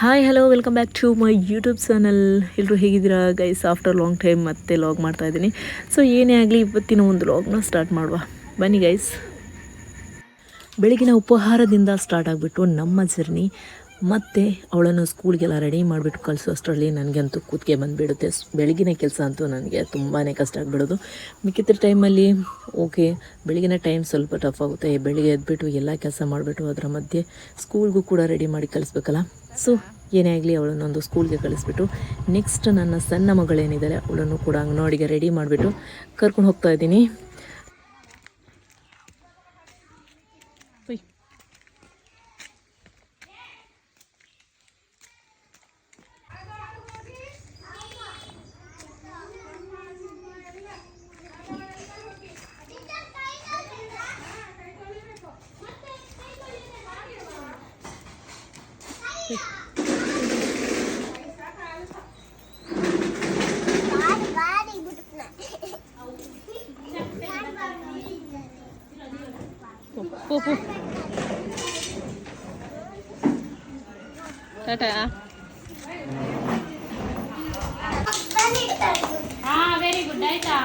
Hi hello welcome back to my YouTube channel. ಎಲ್ಲರೂ ಹೇಗಿದ್ದೀರಾ guys? After long time ಮತ್ತೆ log ಮಾಡ್ತಾಯಿದ್ದೀನಿ. So ಏನೇ ಆಗಲಿ ಇವತ್ತಿನ ಒಂದು ಲಾಗ್ನ ಸ್ಟಾರ್ಟ್ ಮಾಡುವ ಬನ್ನಿ ಗೈಸ್. ಬೆಳಗಿನ ಉಪಹಾರದಿಂದ ಸ್ಟಾರ್ಟ್ ಆಗಿಬಿಟ್ಟು ನಮ್ಮ ಜರ್ನಿ. ಮತ್ತು ಅವಳನ್ನು ಸ್ಕೂಲ್ಗೆಲ್ಲ ರೆಡಿ ಮಾಡಿಬಿಟ್ಟು ಕಳಿಸೋ ಅಷ್ಟರಲ್ಲಿ ನನಗಂತೂ ಕೂತ್ಗೆ ಬಂದುಬಿಡುತ್ತೆ. ಬೆಳಗಿನ ಕೆಲಸ ಅಂತೂ ನನಗೆ ತುಂಬಾ ಕಷ್ಟ ಆಗಿಬಿಡೋದು. ಮಿಕ್ಕಿದ ಟೈಮಲ್ಲಿ ಓಕೆ, ಬೆಳಗಿನ ಟೈಮ್ ಸ್ವಲ್ಪ ಟಫ್ ಆಗುತ್ತೆ. ಬೆಳಿಗ್ಗೆ ಎದ್ಬಿಟ್ಟು ಎಲ್ಲ ಕೆಲಸ ಮಾಡಿಬಿಟ್ಟು ಅದರ ಮಧ್ಯೆ ಸ್ಕೂಲ್ಗೂ ಕೂಡ ರೆಡಿ ಮಾಡಿ ಕಳಿಸ್ಬೇಕಲ್ಲ. ಸೊ ಏನೇ ಆಗಲಿ ಅವಳನ್ನೊಂದು ಸ್ಕೂಲ್ಗೆ ಕಳಿಸ್ಬಿಟ್ಟು ನೆಕ್ಸ್ಟ್ ನನ್ನ ಸಣ್ಣ ಮಗಳೇನಿದ್ದಾರೆ ಅವಳನ್ನು ಕೂಡ ಅಂಗನವಾಡಿಗೆ ರೆಡಿ ಮಾಡಿಬಿಟ್ಟು ಕರ್ಕೊಂಡು ಹೋಗ್ತಾ ಇದ್ದೀನಿ. ಟಾಟಾ. Very good. ಆಯ್ತಾ?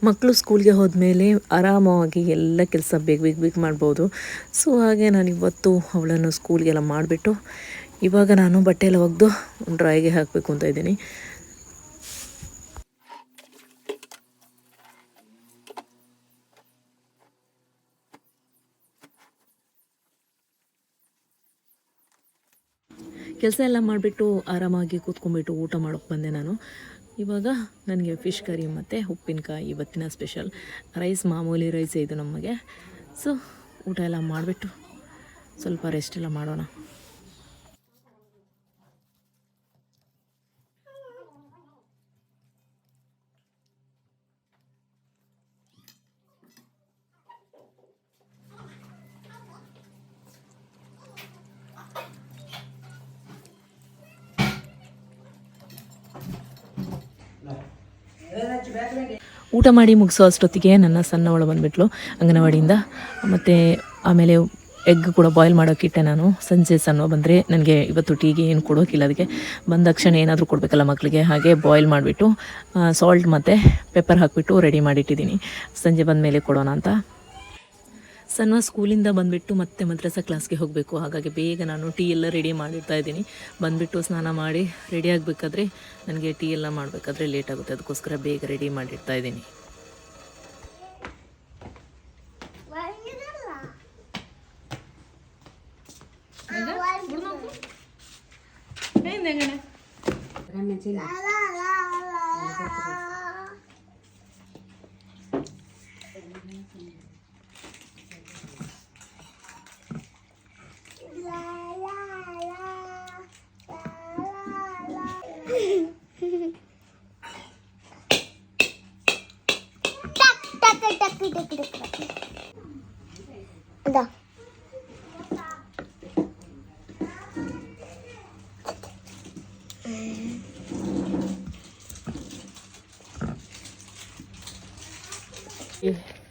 ಮಕ್ಕಳು ಸ್ಕೂಲ್ಗೆ ಹೋದ್ಮೇಲೆ ಆರಾಮವಾಗಿ ಎಲ್ಲ ಕೆಲಸ ಬೇಗ ಮಾಡ್ಬೋದು. ಸೊ ಹಾಗೆ ನಾನು ಇವತ್ತು ಅವಳನ್ನು ಸ್ಕೂಲ್ಗೆಲ್ಲ ಮಾಡಿಬಿಟ್ಟು ಇವಾಗ ನಾನು ಬಟ್ಟೆ ಎಲ್ಲ ಒಗೆದು ಡ್ರೈಗೆ ಹಾಕಬೇಕು ಅಂತ ಇದ್ದೀನಿ. ಕೆಲಸ ಎಲ್ಲ ಮಾಡಿಬಿಟ್ಟು ಆರಾಮಾಗಿ ಕೂತ್ಕೊಂಡ್ಬಿಟ್ಟು ಊಟ ಮಾಡೋಕ್ಕೆ ಬಂದೆ ನಾನು. ಇವಾಗ ನನಗೆ ಫಿಶ್ ಕರಿ ಮತ್ತು ಉಪ್ಪಿನಕಾಯಿ ಇವತ್ತಿನ ಸ್ಪೆಷಲ್. ರೈಸ್ ಮಾಮೂಲಿ ರೈಸೇ ಇದು ನಮಗೆ. ಸೊ ಊಟ ಎಲ್ಲ ಮಾಡಿಬಿಟ್ಟು ಸ್ವಲ್ಪ ರೆಸ್ಟ್ ಎಲ್ಲ ಮಾಡೋಣ. ಊಟ ಮಾಡಿ ಮುಗಿಸೋ ಅಷ್ಟೊತ್ತಿಗೆ ನನ್ನ ಸಣ್ಣವಳು ಬಂದುಬಿಟ್ಲು ಅಂಗನವಾಡಿಯಿಂದ. ಮತ್ತು ಆಮೇಲೆ ಎಗ್ ಕೂಡ ಬಾಯ್ಲ್ ಮಾಡೋಕ್ಕಿಟ್ಟೆ ನಾನು. ಸಂಜೆ ಸಣ್ಣ ಬಂದರೆ ನನಗೆ ಇವತ್ತು ಟೀಗೆ ಏನು ಕೊಡೋಕ್ಕಿಲ್ಲ, ಅದಕ್ಕೆ ಬಂದ ತಕ್ಷಣ ಏನಾದರೂ ಕೊಡಬೇಕಲ್ಲ ಮಕ್ಕಳಿಗೆ. ಹಾಗೆ ಬಾಯ್ಲ್ ಮಾಡಿಬಿಟ್ಟು ಸಾಲ್ಟ್ ಮತ್ತು ಪೆಪ್ಪರ್ ಹಾಕಿಬಿಟ್ಟು ರೆಡಿ ಮಾಡಿಟ್ಟಿದ್ದೀನಿ, ಸಂಜೆ ಬಂದ ಮೇಲೆ ಕೊಡೋಣ ಅಂತ. ಸಣ್ಣ ಸ್ಕೂಲಿಂದ ಬಂದುಬಿಟ್ಟು ಮತ್ತೆ ಮದ್ರಸಾ ಕ್ಲಾಸ್ಗೆ ಹೋಗಬೇಕು. ಹಾಗಾಗಿ ಬೇಗ ನಾನು ಟೀ ಎಲ್ಲ ರೆಡಿ ಮಾಡಿರ್ತಾ ಇದ್ದೀನಿ. ಬಂದುಬಿಟ್ಟು ಸ್ನಾನ ಮಾಡಿ ರೆಡಿ ಆಗಬೇಕಾದ್ರೆ ನನಗೆ ಟೀ ಎಲ್ಲ ಮಾಡಬೇಕಾದ್ರೆ ಲೇಟ್ ಆಗುತ್ತೆ, ಅದಕ್ಕೋಸ್ಕರ ಬೇಗ ರೆಡಿ ಮಾಡಿರ್ತಾ ಇದ್ದೀನಿ.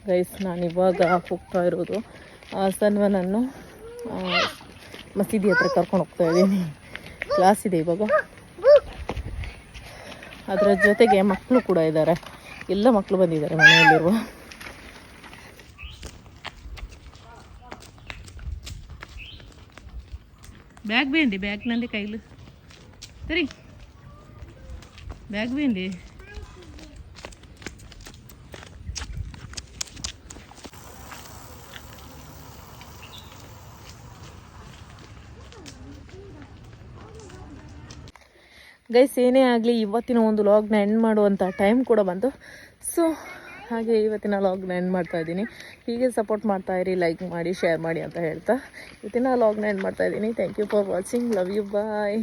ಗೈಸ್, ನಾನು ಇವಾಗ ಹೋಗ್ತಾ ಇರೋದು ಸನ್ವನನ್ನು ಮಸೀದಿ ಹತ್ರ ಕರ್ಕೊಂಡು ಹೋಗ್ತಾ ಇದ್ದೀನಿ. ಕ್ಲಾಸ್ ಇದೆ ಇವಾಗ. ಅದರ ಜೊತೆಗೆ ಮಕ್ಕಳು ಕೂಡ ಇದ್ದಾರೆ, ಎಲ್ಲ ಮಕ್ಕಳು ಬಂದಿದ್ದಾರೆ ಮನೆಯಲ್ಲಿರುವ. ಬ್ಯಾಗ್ ಬೇಂದಿ, ಬ್ಯಾಗ್ನಲ್ಲಿ ಕೈಲು ಸರಿ, ಬ್ಯಾಗ್ ಬೇಂದಿ. ಗೈಸ್ ಏನೇ ಆಗಲಿ ಇವತ್ತಿನ ಒಂದು ಲಾಗ್ನ ಎಂಡ್ ಮಾಡುವಂಥ ಟೈಮ್ ಕೂಡ ಬಂತು. ಸೊ ಹಾಗೆ ಇವತ್ತಿನ ಲಾಗ್ನ ಎಂಡ್ ಮಾಡ್ತಾಯಿದ್ದೀನಿ. ಹೀಗೆ ಸಪೋರ್ಟ್ ಮಾಡ್ತಾಯಿರಿ, ಲೈಕ್ ಮಾಡಿ, ಶೇರ್ ಮಾಡಿ ಅಂತ ಹೇಳ್ತಾ ಇವತ್ತಿನ ಲಾಗ್ನ ಎಂಡ್ ಮಾಡ್ತಾಯಿದ್ದೀನಿ. Thank you for watching. Love you, bye.